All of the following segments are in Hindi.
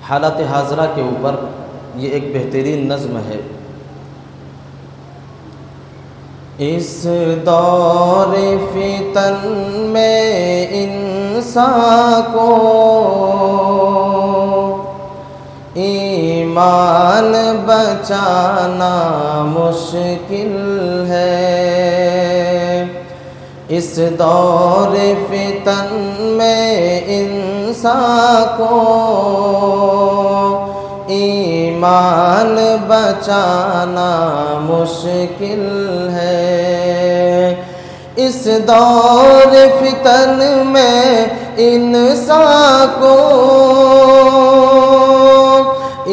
हालत हाजरा के ऊपर ये एक बेहतरीन नज़्म है। इस दौर फितन में इंसान को ईमान बचाना मुश्किल है। इस दौर फितन में इंसान को ईमान बचाना मुश्किल है। इस दौर फितन में इंसान को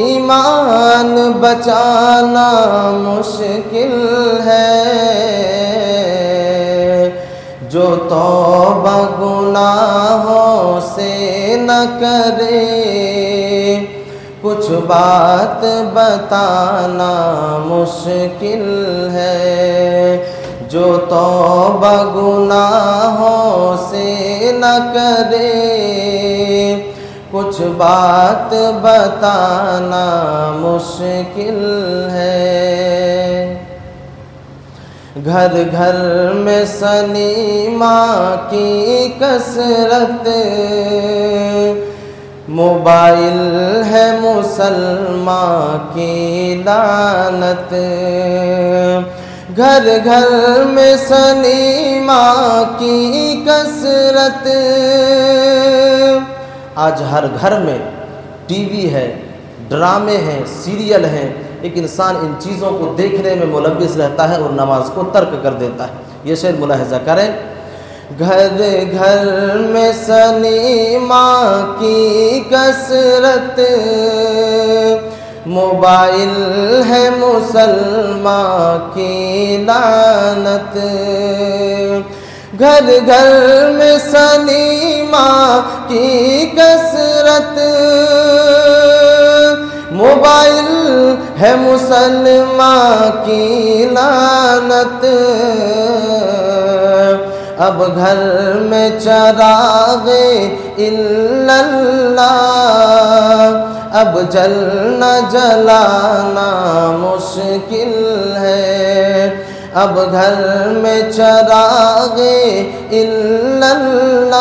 ईमान बचाना मुश्किल है। जो तौबा गुनाहों से न करे कुछ बात बताना मुश्किल है। जो तौबा गुनाहों से न करे कुछ बात बताना मुश्किल है। घर घर में सनीमा की कसरत मोबाइल है मुसलमान की लानत। घर घर में सनीमा की कसरत। आज हर घर में टीवी है, ड्रामे हैं, सीरियल हैं। एक इंसान इन चीज़ों को देखने में मुलव्विस रहता है और नमाज को तर्क कर देता है। ये शेर मुलाहिज़ा करें। घर घर में सनीमा की कसरत मोबाइल है मुसलमान की लानत। घर घर में सनीमा की कसरत मोबाइल है मुसलमान की लानत। अब घर में चरागे इल्लल्लाह अब जलना जलाना मुश्किल है। अब घर में चरागे इल्लल्लाह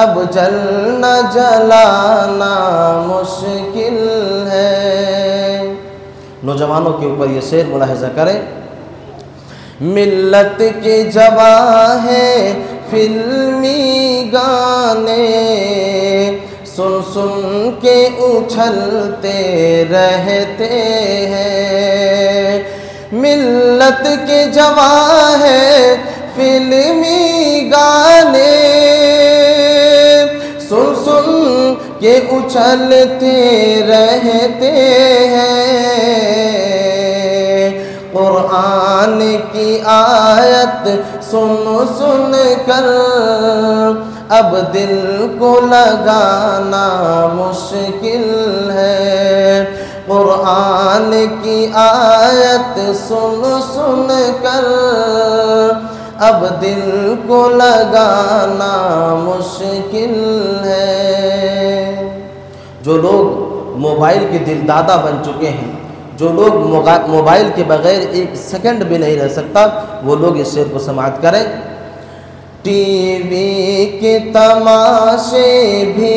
अब जलना जलाना मुश्किल है। नौजवानों के ऊपर ये शेर मुलाहिज़ा करें। मिल्लत के जवां है फिल्मी गाने सुन सुन के उछलते रहते हैं। मिल्लत के जवां है फिल्मी गाने सुन सुन के उछलते रहते हैं। कुरान की आयत सुन सुन कर अब दिल को लगाना मुश्किल है। कुरान की आयत सुन सुन कर अब दिल को लगाना मुश्किल है। जो लोग मोबाइल के दिलदादा बन चुके हैं, जो लोग मोबाइल के बगैर एक सेकंड भी नहीं रह सकता, वो लोग इस शेर को समाअत करें। टीवी के तमाशे भी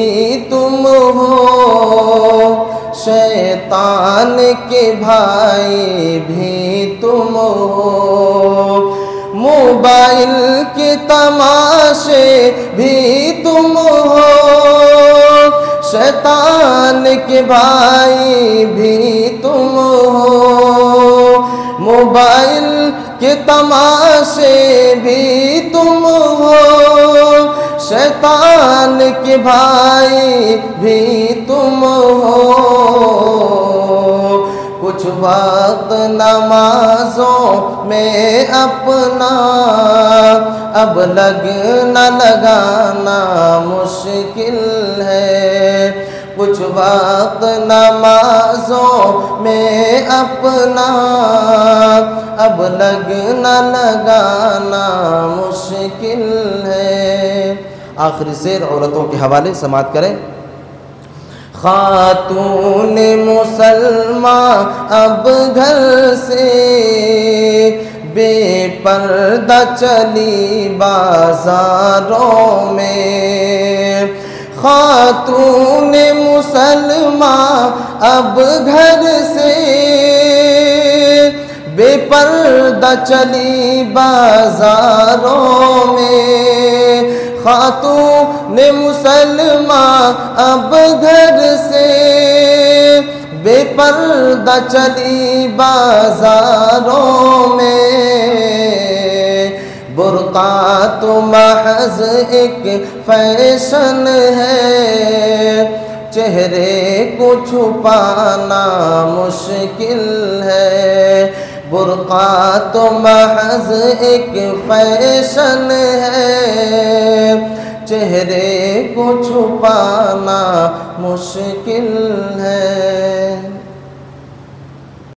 तुम हो शैतान के भाई भी तुम हो। मोबाइल के तमाशे भी तुम हो शैतान के भाई भी तुम हो। मोबाइल के तमाशे भी तुम हो शैतान के भाई भी तुम हो। कुछ वक्त नमाजों में अपना अब लगना लगाना मुश्किल है। कुछ वक्त नमाजों में अपना अब लगना लगाना मुश्किल है। आखिरी शेर औरतों के हवाले समाअत करें। खातून मुसलमान अब घर से बेपर्दा चली बाजारों में। खातून मुसलमान अब घर से बेपर्दा चली बाजारों में। खातून मुसलमान अब घर से बेपर्दा चली बाजारों में। बुर्का तो महज एक फैशन है, चेहरे को छुपाना मुश्किल है। बुर्का तो महज एक फैशन है, चेहरे को छुपाना मुश्किल है।